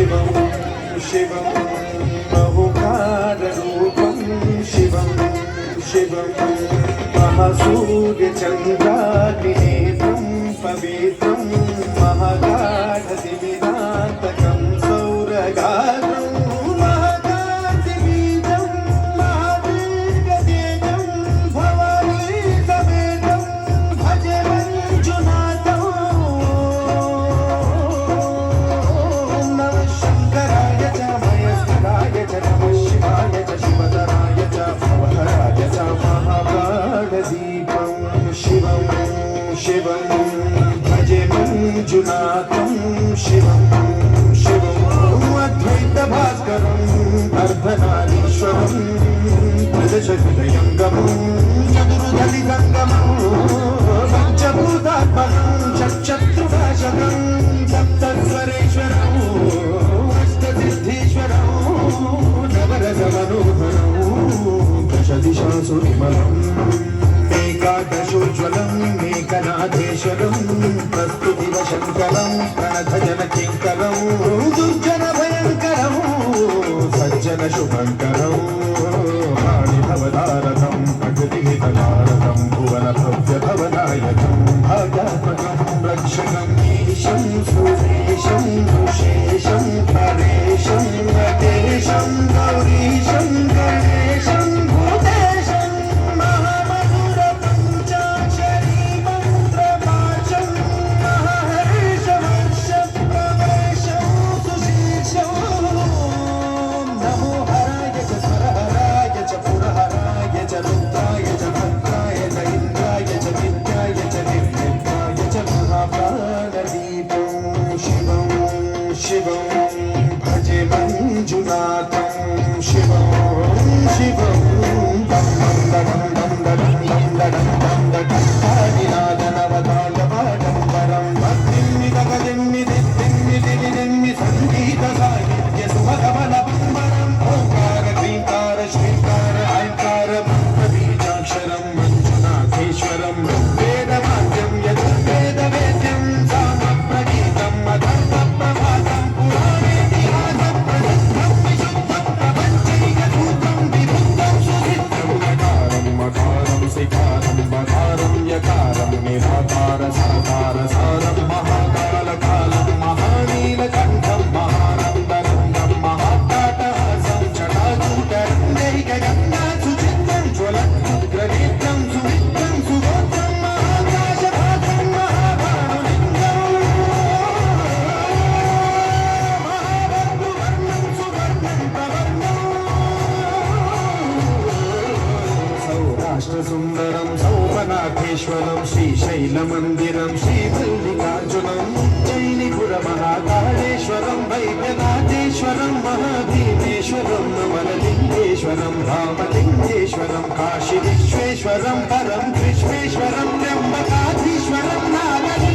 शिवं शिवं बहुकाररूपं शिवं शिवं महासूर्यचन्द्राग्निनेत्रं पवित्रं महागाढदिविनातकं सौरगात्रं महाकान्तिबीजं महादीर्घतेजं भवानीसमेतं भजे मञ्जुनाथं नमः शङ्कराय च मयस्कराय च नमः शिवाय च शिवतराय च भवहराय च महाकालदीपं शिवं शिवं भजे मञ्जुनाथं शिवं शिवम् अद्वैतभास्करम् अर्धनारीश्वरं प्रदशहृदयङ्गमं चतुर्दलितङ्गमं पञ्चभूतात्मकं चक्षत्रुभाषकं सप्तस्वरेश्वरम् अष्टसिद्धीश्वरं नवरसमनोहरं दशदिशासु विमलम् एकादशोज्ज्वलं मेकनाथेश्वरं प्रस्तुतिवशङ्करं प्रणधजनकिङ्करं दुर्जनभयङ्करं सज्जनशुभङ्करं प्राणिभवतारकं प्रकृतिहितकारकं भुवनभव्यभवनायकं भागात्मकं रक्षकं ईशं सुरेशं भूषेशं परेशं नटेशं गौरीशं गणेशं भूतेशं महामधुरपञ्चाक्षरी मन्त्रपाशं महाहर्षवर्षप्रवेशं सुशीर्षं नमो हराय च स्वरहराय च पुरहराय च रुद्राय च भद्राय च इन्द्राय च विद्याय च निर्विद्याय च महाप्राणदीपं शिवं शिवं भजे मञ्जुनाथं शिवं शिवं दं दं दं दं दं दं दं दं आदिनादनवतालवाडम्बरं भक्तिन्निदगदिन्निदिन्निदिन्नि सङ्गीतसाहित्यसुमकमलबम्बरम् ओङ्कार क्रीङ्कार श्रीङ्कार ऐङ्कार मन्त्रबीजाक्षरं मञ्जुनाथेश्वरं वेदवाद्यं यजुर्वेदवेद्यं सामप्रगीतम् अथर्वप्रभातं पुराणेतिहासं प्रसिद्धं विशुद्धं प्रपञ्चैकसूत्रं विबुद्धं सुसिद्धं यकारं मकारं सिकारं मकारं यकारं निराकार साकार सारं महाकालकालं महानीलकण्ठं महानन्दरङ्गं महाकाटहासं जटाजूटरङ्गैकगङ्गा सुचित्रं ज्वलन्मुग्रनेत्रं सुमित्रं सुगोत्रं महाकाशभागं महाभानुलिङ्गं महाबन्धुवर्णं सुवर्णं प्रवर्णं सौराष्ट्रसुन्दरं सौमनाथेश्वरं श्रीशैलमन्दिरं श्रीमल्लिकार्जुनं उज्जयिनिपुरमहाकालेश्वरं वैद्यनाथेश्वरं महाभीमेश्वरं नवललिङ्गेश्वरं रामलिङ्गेश्वरं काशीविश्वेश्वरं परं कृष्णेश्वरं त्र्यम्बकाधीश्वरं नागलिङ्गेश्वरं